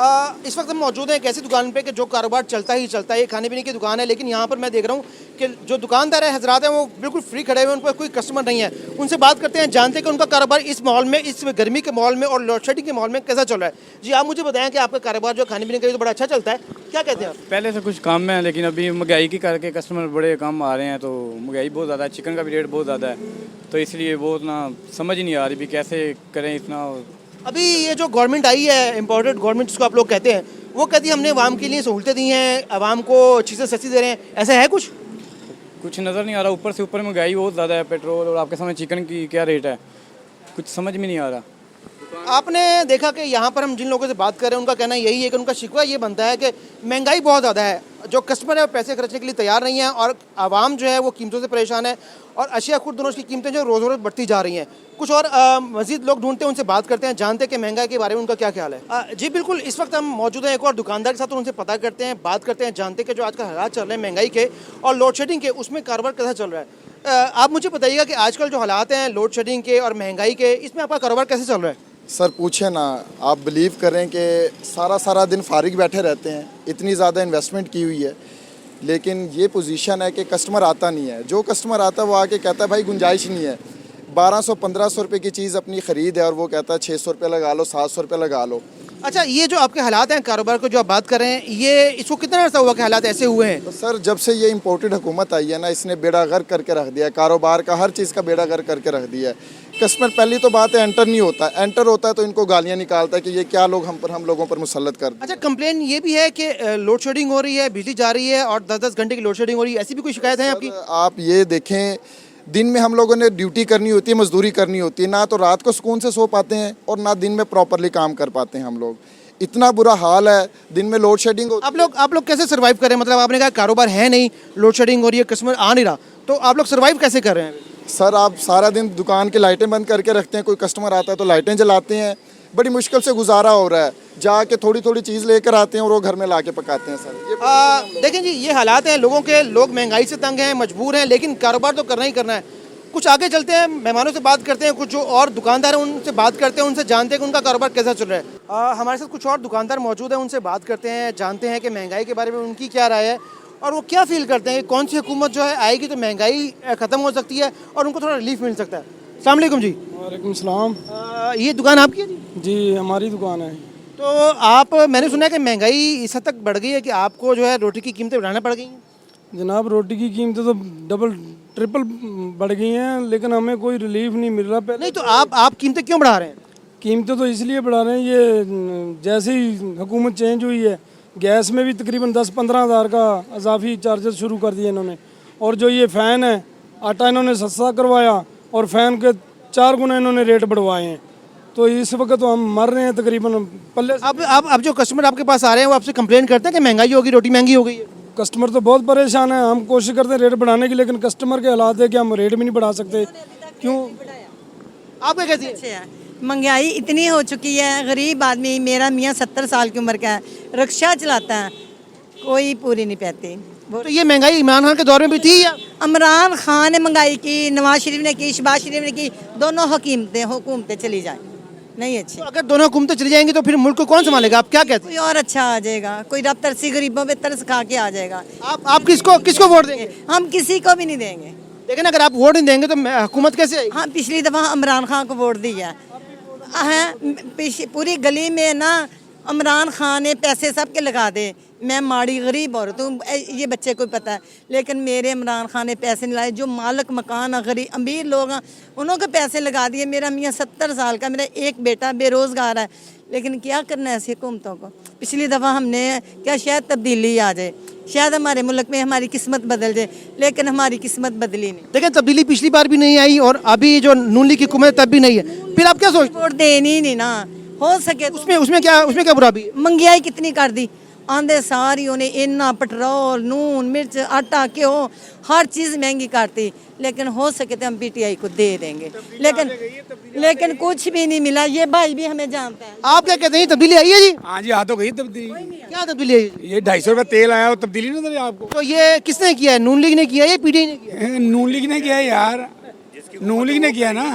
इस वक्त हम मौजूद हैं एक ऐसी दुकान पे कि जो कारोबार चलता ही चलता है, ये खाने पीने की दुकान है, लेकिन यहाँ पर मैं देख रहा हूँ कि जो दुकानदार है हजरात हैं वो बिल्कुल फ्री खड़े हुए हैं, उन पर कोई कस्टमर नहीं है। उनसे बात करते हैं, जानते हैं कि उनका कारोबार इस माहौल में, इस गर्मी के माहौल में और लोड शेडिंग के माहौल में कैसा चल रहा है। जी आप मुझे बताएं कि आपका कारोबार जो खाने पीने का तो बड़ा अच्छा चलता है, क्या कहते हैं आप? पहले से कुछ कम है, लेकिन अभी महंगाई की करके कस्टमर बड़े कम आ रहे हैं, तो महंगाई बहुत ज़्यादा है, चिकन का भी रेट बहुत ज़्यादा है, तो इसलिए वो उतना समझ ही नहीं आ रही भी कैसे करें इतना। अभी ये जो गवर्नमेंट आई है, इम्पोर्टेड गवर्नमेंट जिसको आप लोग कहते हैं, वो कहती है हमने आवाम के लिए सहूलतें दी हैं, आवाम को चीज़ें सस्ती दे रहे हैं, ऐसा है कुछ नज़र नहीं आ रहा। ऊपर से ऊपर महंगाई बहुत ज़्यादा है, पेट्रोल और आपके सामने चिकन की क्या रेट है, कुछ समझ में नहीं आ रहा। आपने देखा कि यहाँ पर हम जिन लोगों से बात कर रहे हैं उनका कहना यही है कि उनका शिकवा ये बनता है कि महंगाई बहुत ज़्यादा है, जो कस्टमर है वो पैसे खर्चने के लिए तैयार नहीं है और आवाम जो है वो कीमतों से परेशान है और अशिया खुद दोनों की कीमतें जो रोज़ रोज़ बढ़ती जा रही हैं। कुछ और मज़ीद लोग ढूंढते हैं, उनसे बात करते हैं, जानते हैं कि महंगाई के बारे में उनका क्या ख्याल है। जी बिल्कुल, इस वक्त हम मौजूद हैं एक और दुकानदार के साथ, उनसे पता करते हैं, बात करते हैं, जानते हैं कि जो आज का हालात चल रहे हैं महंगाई के और लोड शेडिंग के, उसमें कारोबार कैसा चल रहा है। आप मुझे बताइएगा कि आजकल जो हालात हैं लोड शेडिंग के और महंगाई के, इसमें आपका कारोबार कैसे चल रहा है? सर पूछे ना, आप बिलीव करें कि सारा दिन फारिग बैठे रहते हैं, इतनी ज़्यादा इन्वेस्टमेंट की हुई है, लेकिन ये पोजीशन है कि कस्टमर आता नहीं है। जो कस्टमर आता है वो आके कहता है भाई गुंजाइश नहीं है, 1200-1500 रुपये की चीज़ अपनी ख़रीद है और वो कहता है 600 रुपये लगा लो, 700 रुपये लगा लो। अच्छा, ये जो आपके हालात हैं कारोबार को जो आप बात कर रहे हैं, ये इसको कितना अर्सा हुआ कि हालात ऐसे हुए हैं? तो सर जब से ये इम्पोर्टेड हुकूमत आई है ना, इसने बेड़ा गर्क करके रख दिया है, कारोबार का हर चीज़ का बेड़ा गर्क करके रख दिया है। कस्टमर पहली तो बात है एंटर नहीं होता, एंटर होता है तो इनको गालियाँ निकालता है कि ये क्या लोग हम लोगों पर मुसल्लत कर। अच्छा, कंप्लेन ये भी है कि लोड शेडिंग हो रही है, बिजली जा रही है और 10-10 घंटे की लोड शेडिंग हो रही है, ऐसी भी कोई शिकायत है आपकी? आप ये देखें, दिन में हम लोगों ने ड्यूटी करनी होती है, मजदूरी करनी होती है, ना तो रात को सुकून से सो पाते हैं और ना दिन में प्रॉपरली काम कर पाते हैं हम लोग। इतना बुरा हाल है, दिन में लोड शेडिंग होती है। आप लोग कैसे सर्वाइव कर रहे हैं? मतलब आपने कहा कारोबार है नहीं, लोड शेडिंग हो रही है, कस्टमर आ नहीं रहा, तो आप लोग सर्वाइव कैसे कर रहे हैं? सर आप सारा दिन दुकान की लाइटें बंद करके रखते हैं, कोई कस्टमर आता है तो लाइटें जलाते हैं, बड़ी मुश्किल से गुजारा हो रहा है। जाके थोड़ी चीज़ लेकर आते हैं और वो घर में ला के पकाते हैं। सर देखें जी, ये हालात हैं लोगों के, लोग महंगाई से तंग हैं, मजबूर हैं, लेकिन कारोबार तो करना ही करना है। कुछ आगे चलते हैं, मेहमानों से बात करते हैं, कुछ जो और दुकानदार हैं उनसे बात करते हैं, उनसे जानते हैं कि उनका कारोबार कैसा चल रहा है। हमारे साथ कुछ और दुकानदार मौजूद हैं, उनसे बात करते हैं, जानते हैं कि महंगाई के बारे में उनकी क्या राय है और वो क्या फील करते हैं, कौन सी हुकूमत जो है आएगी तो महंगाई ख़त्म हो सकती है और उनको थोड़ा रिलीफ मिल सकता है। अस्सलाम वालेकुम जी। वालेकुम सलाम। ये दुकान आपकी है जी? जी हमारी दुकान है। तो मैंने सुना है कि महंगाई इस हद तक बढ़ गई है कि आपको जो है रोटी की कीमतें बढ़ाना पड़ गई हैं। जनाब रोटी की कीमतें तो डबल ट्रिपल बढ़ गई हैं, लेकिन हमें कोई रिलीफ नहीं मिल रहा। पहले नहीं तो आप कीमतें क्यों बढ़ा रहे हैं? कीमतें तो इसलिए बढ़ा रहे हैं, ये जैसे ही हुकूमत चेंज हुई है, गैस में भी तकरीबन 10-15 हज़ार का अजाफी चार्जेस शुरू कर दिए इन्होंने, और जो ये फ़ैन है आटा इन्होंने सस्ता करवाया और फ़ैन के 4 गुना इन्होंने रेट बढ़वाए हैं। तो इस वक्त तो हम मर रहे हैं तकरीबन पल्ले। अब जो कस्टमर आपके पास आ रहे हैं वो आपसे कंप्लेन करते हैं कि महंगाई होगी, रोटी महंगी हो गई है? कस्टमर तो बहुत परेशान है, हम कोशिश करते हैं रेट बढ़ाने की, लेकिन कस्टमर के हालात है कि हम रेट भी नहीं बढ़ा सकते। क्यों? आप क्या कहती अच्छे हैं, महंगाई इतनी हो चुकी है, गरीब आदमी, मेरा मियाँ 70 साल की उम्र का है, रिक्शा चलाता है, कोई पूरी नहीं पाती। तो ये महंगाई इमरान खान के दौर में भी थी या? इमरान खान ने महंगाई की, नवाज शरीफ ने की, शहबाज शरीफ ने की, दोनों हुकूमतें चली जाएं, नहीं अच्छी। तो अगर दोनों हुकूमतें चली जाएंगी तो फिर मुल्क को कौन संभालेगा? आप क्या कहते हैं? कोई और अच्छा आ जाएगा, कोई रब तरसी गरीबों पे तरस खा के आ जाएगा। आप किसको वोट देंगे? हम किसी को भी नहीं देंगे। लेकिन अगर आप वोट नहीं देंगे तो हुकूमत कैसे आएगी? हाँ, पिछली दफ़ा इमरान खान को वोट दिया है, पूरी गली में ना इमरान खान ने पैसे सबके लगा दे। मैं माड़ी गरीब औरत हूँ, ये बच्चे को पता है, लेकिन मेरे इमरान खान ने पैसे नहीं लाए। जो मालिक मकान गरीब अमीर लोग हैं उन्होंने पैसे लगा दिए। मेरा मियाँ 70 साल का, मेरा एक बेटा बेरोज़गार है, लेकिन क्या करना है ऐसी हुकूमतों को। पिछली दफ़ा हमने क्या, शायद तब्दीली आ जाए, शायद हमारे मुल्क में हमारी किस्मत बदल जाए, लेकिन हमारी किस्मत बदली नहीं। देखिए तब्दीली पिछली बार भी नहीं आई और अभी जो नून लीग की हुकूमत तब भी नहीं है, फिर आप क्या सोचते हैं? वोट देनी नहीं ना, हो सके तो। उसमें क्या बुरा भी है? महंगाई कितनी कर दी, आंधे सारी उन्हें इन्ना पेट्रोल, नून, मिर्च, आटा, घ्यो, हर चीज़ महंगी करती, लेकिन हो सके तो हम PTI को दे देंगे, लेकिन कुछ भी नहीं मिला। ये भाई भी हमें जानता है। आप क्या कहते हैं, तब्दीली आई है जी? हाँ जी, आ तो गई तब्दीली। क्या तब्दीली आई? ये 250 रुपये तेल आया, वो तब्दीली नहीं नजर आपको? तो ये किसने किया है? नून लीग ने किया है या PTI ने किया है? नून लीग ने किया है यार, नून लीग ने किया ना।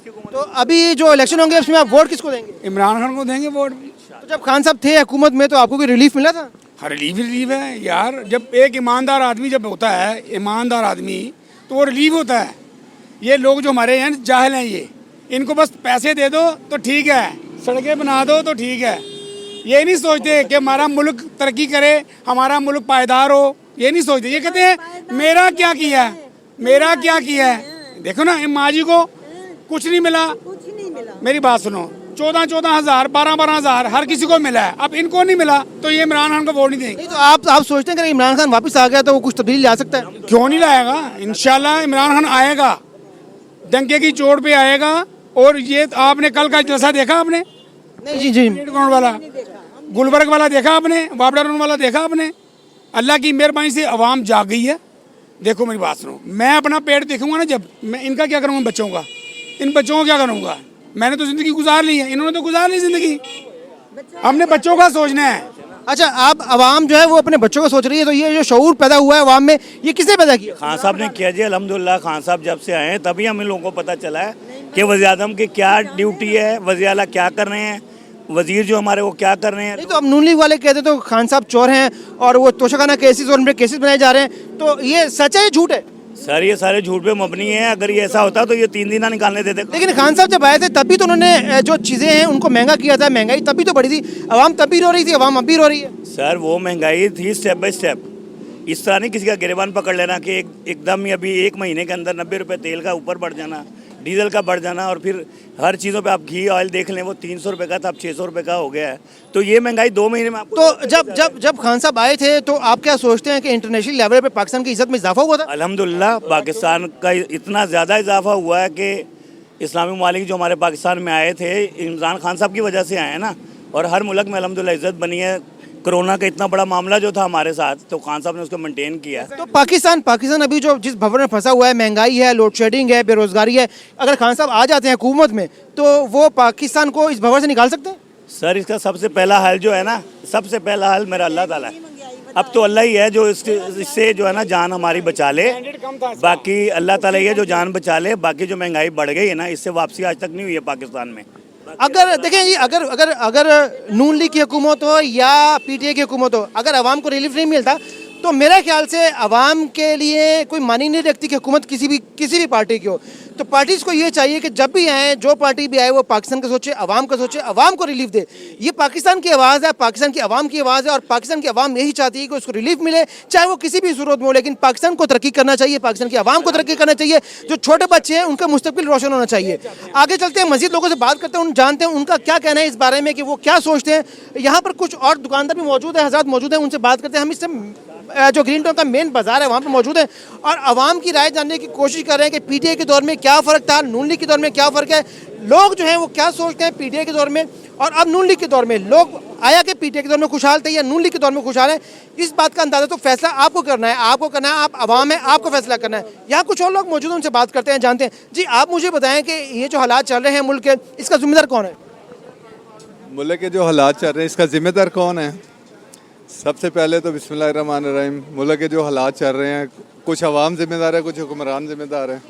तो अभी जो इलेक्शन होंगे उसमें आप वोट किसको देंगे? इमरान खान को देंगे वोट। तो जब खान साहब थे हुकूमत में तो आपको कोई रिलीफ मिला था? हर रिलीफ है यार, जब एक ईमानदार आदमी जब होता है, ईमानदार आदमी, तो वो रिलीफ होता है। ये लोग जो हमारे हैं जाहिल हैं, ये इनको बस पैसे दे दो तो ठीक है, सड़कें बना दो तो ठीक है। ये नहीं सोचते कि हमारा मुल्क तरक्की करे, हमारा मुल्क पायदार हो, ये नहीं सोचते। ये कहते हैं मेरा क्या किया है, मेरा क्या किया है। देखो ना, माँ जी को कुछ नहीं मिला, मेरी बात सुनो, 14,000 12,000 हर किसी को मिला है, अब इनको नहीं मिला तो ये इमरान खान को वोट नहीं देंगे। नहीं तो आप सोचते हैं कि इमरान खान वापस आ गया तो वो कुछ तब्दीली ला सकता है? क्यों नहीं लाएगा, इंशाल्लाह इमरान खान आएगा, डंके की चोट पे आएगा। और ये आपने कल का जलसा देखा आपने? नहीं जी जी। रेड ग्राउंड वाला, गुलबर्ग वाला देखा आपने, वापडा रोड वाला देखा आपने? अल्लाह की मेहरबानी से आवाम जाग गई है। देखो मेरी बात सुनो, मैं अपना पेट देखूंगा ना, जब मैं इनका क्या करूँगा, बच्चों का, इन बच्चों को क्या करूँगा? मैंने तो जिंदगी गुजार ली है, इन्होंने तो गुजार ली जिंदगी, हमने बच्चों का सोचना है। अच्छा, आप आवाम जो है वो अपने बच्चों को सोच रही है, तो ये जो शऊर पैदा हुआ है आवाम में, ये किसने पैदा किया? खान साहब ने किया जी, अल्हम्दुलिल्लाह। खान साहब जब से आए हैं तभी हमें लोगों को पता चला है कि वज़ीर आज़म की क्या ड्यूटी है, वज़ीर आला क्या कर रहे हैं, वज़ीर जो हमारे वो क्या कर रहे हैं। नहीं तो अब नून लीग वाले कहते तो खान साहब चोर हैं और वो तोशाखाना केसेस और उन पे केसेस बनाए जा रहे हैं, तो ये सच है या झूठ है? सर ये सारे झूठ पे मबनी है। अगर ये ऐसा होता तो ये 3 दिन ना निकालने देते। लेकिन खान साहब जब आए थे तभी तो उन्होंने जो चीज़ें हैं उनको महंगा किया था, महंगाई तभी तो बढ़ी थी, आवाम तब भी रो रही थी, आवाम अब भी रो रही है। सर वो महंगाई थी स्टेप बाय स्टेप, इस तरह नहीं किसी का गिरबान पकड़ लेना कि एकदम ही अभी 1 महीने के अंदर 90 रुपये तेल का ऊपर बढ़ जाना, डीजल का बढ़ जाना, और फिर हर चीज़ों पे आप घी ऑयल देख लें, वो 300 रुपये का था, अब 600 रुपये का हो गया है। तो ये महंगाई 2 महीने में आपको। तो जब खान साहब आए थे तो आप क्या सोचते हैं कि इंटरनेशनल लेवल पे पाकिस्तान की इज्जत में इजाफा हुआ था? अल्हम्दुलिल्लाह पाकिस्तान का इतना ज़्यादा इजाफा हुआ है कि इस्लामी ममालिक जो हमारे पाकिस्तान में आए थे इमरान खान साहब की वजह से आए हैं ना, और हर मुल्क में अल्हम्दुलिल्लाह इज्जत बनी है। कोरोना का इतना बड़ा मामला जो था हमारे साथ, तो खान साहब ने उसको मेंटेन किया। तो पाकिस्तान अभी जो जिस भवन में फंसा हुआ है, महंगाई है, लोड शेडिंग है, बेरोजगारी है, अगर खान साहब आ जाते हैं हुकूमत में तो वो पाकिस्तान को इस भवन से निकाल सकते हैं? सर इसका सबसे पहला हल जो है ना, सबसे पहला हल मेरा अल्लाह ताला है। अब तो अल्लाह ही है जो इससे जो है ना जान हमारी बचा ले, बाकी अल्लाह ताला ही है जो जान बचा ले। बाकी जो महंगाई बढ़ गई है ना, इससे वापसी आज तक नहीं हुई है पाकिस्तान में। अगर देखें जी, अगर नून लीग की हुकूमत हो या पीटीआई की हुकूमत हो, अगर आवाम को रिलीफ नहीं मिलता तो मेरे ख्याल से आवाम के लिए कोई मानी नहीं रखती कि हुकूमत किसी भी पार्टी की हो। तो पार्टीज़ को ये चाहिए कि जब भी आए, जो पार्टी भी आए, वो पाकिस्तान का सोचे, आवाम का सोचे, आवाम को रिलीफ दे। ये पाकिस्तान की आवाज़ है, पाकिस्तान की आवाम की आवाज़ है, और पाकिस्तान की आवाम यही चाहती है कि उसको रिलीफ मिले, चाहे वो किसी भी सूरत में हो। लेकिन पाकिस्तान को तरक्की करना चाहिए, पाकिस्तान की आवाम को तरक्की करना चाहिए, जो छोटे बच्चे हैं उनका मुस्तकबिल रोशन होना चाहिए। आगे चलते हैं, मज़ीद लोगों से बात करते हैं, जानते हैं उनका क्या कहना है इस बारे में कि वो क्या सोचते हैं। यहाँ पर कुछ और दुकानदार भी मौजूद है, हज़रात मौजूद हैं, उनसे बात करते हैं। हम इससे जो ग्रीन टाउन का मेन बाजार है वहाँ पर मौजूद है और आवाम की राय जानने की कोशिश कर रहे हैं कि पीटीआई के दौर में क्या फ़र्क था, नून लीग के दौर में क्या फ़र्क है, लोग जो हैं वो क्या सोचते हैं पीटीआई के दौर में और अब नून लीग के दौर में। लोग आया कि पीटीआई के दौर में खुशहाल थे या नून लीग के दौर में खुशहाल है, इस बात का अंदाज़ा तो फैसला आपको करना है, आप आवाम है, आपको फैसला करना है। यहाँ कुछ और लोग मौजूद हैं, उनसे बात करते हैं, जानते हैं। जी, आप मुझे बताएं कि ये जो हालात चल रहे हैं मुल्क के, इसका जिम्मेदार कौन है? मुल्क के जो हालात चल रहे हैं इसका जिम्मेदार कौन है? सबसे पहले तो बिस्मिल्लाहिर्रहमानिर्रहीम, मुल्क के जो हालात चल रहे हैं, कुछ अवाम जिम्मेदार है, कुछ हुक्मरान जिम्मेदार है,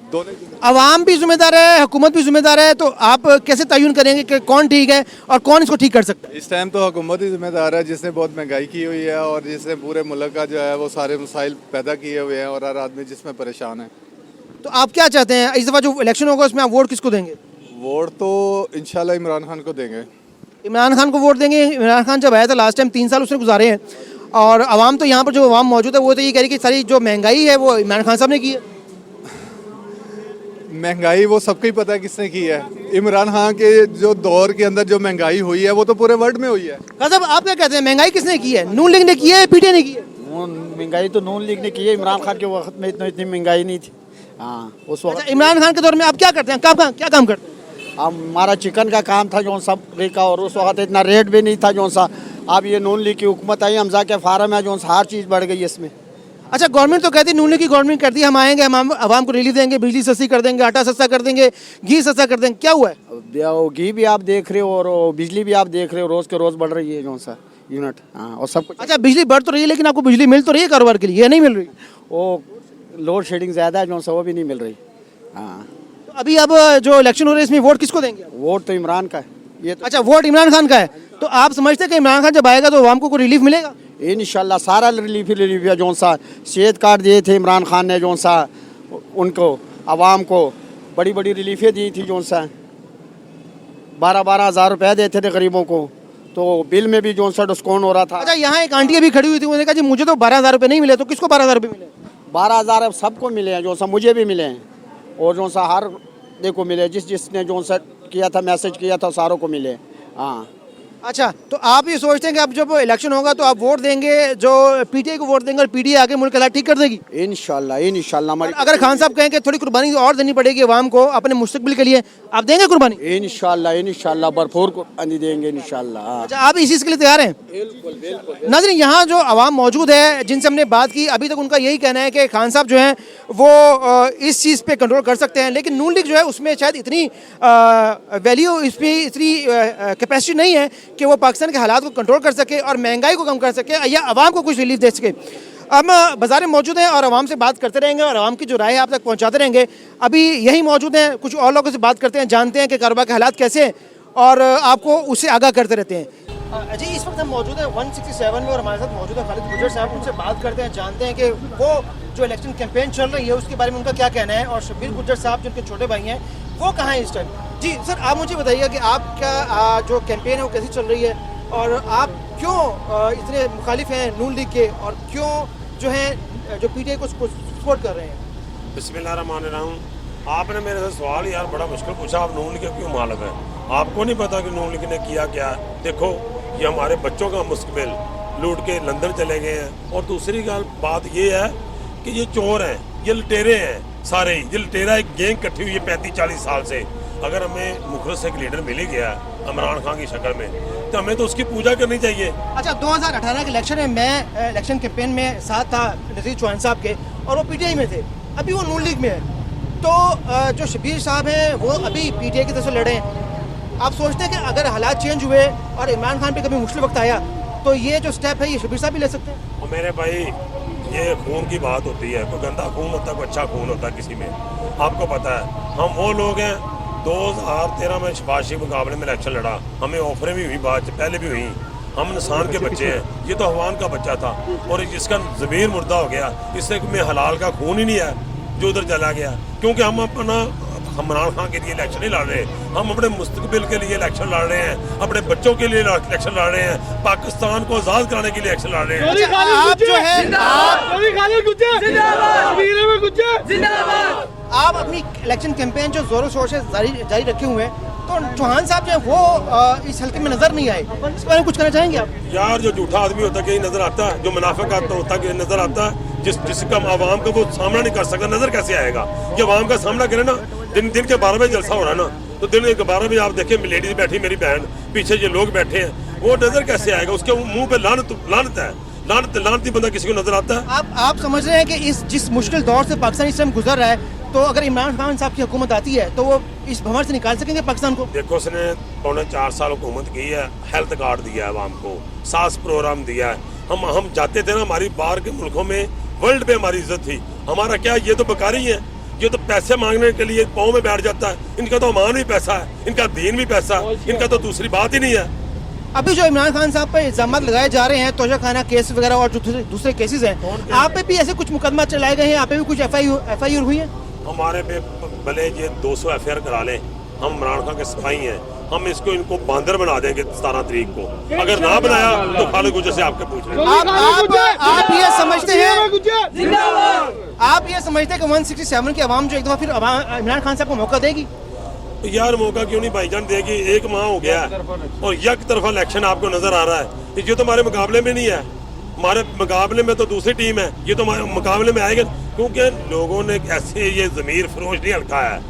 दोनों। अवाम भी जिम्मेदार है, हुकूमत भी जिम्मेदार है, तो आप कैसे तयन करेंगे कि कौन ठीक है और कौन इसको ठीक कर सकता है? इस टाइम तो हुकूमत ही जिम्मेदार है, जिसने बहुत महंगाई की हुई है और जिसने पूरे मुल्क का जो है वो सारे मसाइल पैदा किए हुए हैं और हर आदमी जिसमें परेशान है। तो आप क्या चाहते हैं इस दफ़ा जो इलेक्शन होगा उसमें आप वोट किसको देंगे? वोट तो इंशाल्लाह इमरान खान को देंगे। इमरान खान को वोट देंगे। इमरान खान जब आया था लास्ट टाइम 3 साल उसने गुजारे हैं और आवाम तो यहाँ पर जो आवाम मौजूद है वो तो ये कह रही कि सारी जो महंगाई है वो इमरान खान साहब ने की है। महंगाई वो सबको ही पता है किसने की है। इमरान खान के जो दौर के अंदर जो महंगाई हुई है वो तो पूरे वर्ल्ड में हुई है। साहब आप क्या कहते हैं, महंगाई किसने की है? नून लीग ने की है, पीटीआई ने की है? महंगाई तो नून लीग ने की है, इमरान खान के वक्त में इतनी महंगाई नहीं थी। हाँ, उस वक्त। अच्छा, इमरान खान के दौर में आप क्या करते हैं, क्या काम करते हैं? हमारा चिकन का काम था जो सब का, और उस वक्त इतना रेट भी नहीं था जो सा। अब ये नून लीग की हुकूमत आई, हमजा के फार्म है जो हर चीज़ बढ़ गई है इसमें। अच्छा, गवर्नमेंट तो कहती है, नून लीग की गवर्नमेंट करती है हम आएंगे, हम आवाम को रिलीफ देंगे, बिजली सस्ती कर देंगे, आटा सस्ता कर देंगे, घी सस्ता कर देंगे, क्या हुआ है? घी भी आप देख रहे हो और बिजली भी आप देख रहे हो, रोज़ के रोज़ बढ़ रही है जो सा यूनिट। हाँ, और सब कुछ। अच्छा, बिजली बढ़ तो रही है लेकिन आपको बिजली मिल तो रही है कारोबार के लिए, नहीं मिल रही? वो लोड शेडिंग ज़्यादा है जो सा, वो भी नहीं मिल रही। हाँ, तो अभी अब जो इलेक्शन हो रहे हैं इसमें वोट किसको देंगे आप? वोट तो इमरान का है ये तो अच्छा, वोट इमरान खान का है। तो आप समझते हैं कि इमरान खान जब आएगा तो आवाम को कोई रिलीफ मिलेगा? इंशाल्लाह सारा रिलीफ ही रिलीफ है। जो सा सेहत कार्ड दिए थे इमरान खान ने, जो सा उनको आवाम को बड़ी बड़ी रिलीफें दी थी, जो सा 12-12 हज़ार रुपये देते थे गरीबों को, तो बिल में भी जो सा डिस्काउंट हो रहा था। अच्छा, यहाँ एक आंटी अभी खड़ी हुई थी, उन्होंने कहा जी मुझे तो 12,000 रुपये नहीं मिले, तो किसको 12,000 रुपये मिले? 12,000 अब सबको मिले हैं, जो सा मुझे भी मिले हैं, और जो सा हर देखो मिले, जिसने जो सा किया था, मैसेज किया था, सारों को मिले। हाँ, अच्छा, तो आप ये सोचते हैं कि अब जब इलेक्शन होगा तो आप वोट देंगे, जो पीटीआई को वोट देंगे और पीटीआई आगे मुल्क हालात ठीक कर देगी? इंशाल्लाह इंशाल्लाह हमारी अगर खान साहब कहें कि थोड़ी कुर्बानी और देनी पड़ेगी आवाम को अपने मुस्तकबिल के लिए, आप देंगे कुर्बानी? इंशाल्लाह भरपूर कुर्बानी देंगे इंशाल्लाह। अच्छा, आप इस चीज़ के लिए तैयार हैं? नाज़रीन, यहाँ जो आवाम मौजूद है जिनसे हमने बात की, अभी तक उनका यही कहना है कि खान साहब जो हैं वो इस चीज़ पे कंट्रोल कर सकते हैं, लेकिन नून लीग जो है उसमें शायद इतनी वैल्यू, इस पर इतनी कैपेसिटी नहीं है कि वो पाकिस्तान के हालात को कंट्रोल कर सके और महंगाई को कम कर सके या आवाम को कुछ रिलीफ दे सके। हम बाज़ार में मौजूद हैं और आवाम से बात करते रहेंगे और आवाम की जो राय है आप तक पहुँचाते रहेंगे। अभी यही मौजूद हैं, कुछ और लोगों से बात करते हैं, जानते हैं कि कारोबार के हालात कैसे हैं और आपको उससे आगाह करते रहते हैं। जी, इस वक्त हम मौजूद हैं 167 में और हमारे साथ मौजूद है खालिद गुज्जर साहब। उनसे बात करते हैं, जानते हैं कि वो जो इलेक्शन कैंपेन चल रही है उसके बारे में उनका क्या कहना है, और शब्बीर गुज्जर साहब जिनके छोटे भाई हैं वो कहाँ हैं इस टाइम। जी सर, आप मुझे बताइए कि आपका जो कैंपेन है वो कैसी चल रही है और आप क्यों इतने मुखालिफ हैं नून लीग के और क्यों जो है जो पीटीआई को सपोर्ट कर रहे हैं? बिस्मिल्लाहिर्रहमानिर्रहीम। आपने मेरे से सवाल यार बड़ा मुश्किल पूछा, आप नून लीग के क्यों मालिक हैं? आपको नहीं पता कि नून लीग ने किया क्या है? देखो, ये हमारे बच्चों का मुस्तकबिल लूट के लंदन चले गए हैं। और दूसरी बात ये है कि ये चोर हैं, ये लुटेरे हैं सारे। ये लुटेरा एक गैंग इकट्ठी हुई है 35-40 साल से। अगर हमें मुखलिस एक लीडर मिल ही गया इमरान खान की शक्ल में, तो हमें तो उसकी पूजा करनी चाहिए। अच्छा, 2018 के इलेक्शन में मैं इलेक्शन कैंपेन में साथ था नज़ीर चौहान साहब के और वो पीटीआई में थे, अभी वो नून लीग में है। तो जो शब्बीर साहब हैं वो अभी पीटीआई की तरफ से लड़े हैं। आप सोचते हैं कि अगर हालात चेंज हुए और इमरान खान पे कभी मुश्किल वक्त आया तो ये जो स्टेप है ये शब्बीर साहब भी ले सकते हैं? और मेरे भाई, ये खून की बात होती है, कोई गंदा खून होता है, कोई अच्छा खून होता है किसी में। आपको पता है हम वो लोग हैं, 2013 में शबाशी मुकाबले में इलेक्शन लड़ा, हमें ऑफरें भी हुई, बाद पहले भी हुई। हम इंसान के बच्चे हैं, ये तो अफवान का बच्चा था और जिसका ज़मीर मुर्दा हो गया, इससे में हलाल का खून ही नहीं है जो उधर चला गया। क्योंकि हम अपना इमरान खान के लिए इलेक्शन नहीं लड़ रहे, हम अपने मुस्तकबिल के लिए इलेक्शन लड़ रहे हैं, अपने बच्चों के लिए इलेक्शन लड़ रहे हैं, पाकिस्तान को आज़ाद कराने के लिए इलेक्शन लड़ रहे हैं। आप जो है आप अपनी इलेक्शन कैंपेन जो जोरों शोर से जारी रखे हुए हैं, तो चौहान साहब जो है वो इस हल्के में नजर नहीं आए, इस बारे में कुछ कहना चाहेंगे आप? यार, जो झूठा आदमी होता है कहीं नजर आता है, जो मुनाफिक आता होता है नजर आता है, जिसका आवाम का वो सामना नहीं कर सकता, नजर कैसे आएगा? ये आवाम का सामना करे ना, दिन के 12 बजे जलसा हो रहा है ना, तो दिन के 12 बजे आप देखें लेडीज बैठी, मेरी बहन पीछे ये लोग बैठे हैं, वो नजर कैसे आएगा? उसके मुंह पे लानत है, लानती बंदा किसी को नजर आता है? आप समझ रहे हैं कि इस जिस मुश्किल दौर से पाकिस्तान इस टाइम गुजर रहा है, तो अगर इमरान खान साहब की हुकूमत आती है तो वो इस भंवर से निकाल सकेंगे पाकिस्तान को? देखो, उसने 4.5 साल हुकूमत की है, हेल्थ कार्ड दिया है आवाम को, सास प्रोग्राम दिया है। हम जाते थे ना, हमारी बाहर के मुल्कों में वर्ल्ड पे हमारी इज्जत थी। हमारा क्या, ये तो बेकारी है, ये तो पैसे मांगने के लिए पाँव में बैठ जाता है। इनका तो अमान भी पैसा है, इनका दीन भी पैसा है, इनका तो दूसरी बात ही नहीं है। अभी जो इमरान खान साहब पर इल्जाम लगाए जा रहे हैं, तोशाखाना केस वगैरह और जो दूसरे केसेस हैं, आप पे भी ऐसे कुछ मुकदमा चलाए गए हैं, आप पे भी कुछ एफ.आई.आर हुई है? हमारे पे भले ये 200 एफ.आई.आर करा लें, हम इमरान खान के सिपाही हैं, हम इनको बंदर बना देंगे 17 तारीख को। अगर ना बनाया तो खालिद गुज्जर से आपके पूछ रहे हैं। आप ये समझते हैं कि 167 की आवाम जो एक दफा फिर इमरान खान साहब को मौका देगी? यार, मौका क्यों नहीं भाईजान देगी? 1 माह हो गया और एक तरफा इलेक्शन आपको नजर आ रहा है। ये तो हमारे मुकाबले में नहीं है, हमारे मुकाबले में तो दूसरी टीम है, ये तो हमारे मुकाबले में आएगा। क्योंकि लोगों ने ऐसे ये ज़मीर फरोश नहीं हल्का है,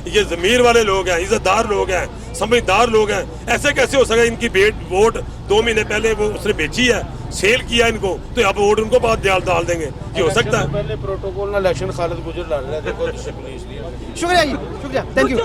ये ज़मीर वाले लोग हैं, इज्जतदार लोग हैं, समझदार लोग हैं। ऐसे कैसे हो सका? इनकी वोट 2 महीने पहले वो उसने बेची है, सेल किया इनको, तो अब वोट उनको बाद डाल देंगे? ये हो सकता है? पहले प्रोटोकॉल ना इलेक्शन खालिद गुज्जर लड़ रहे थे, शुक्रिया जी, शुक्रिया, थैंक यू।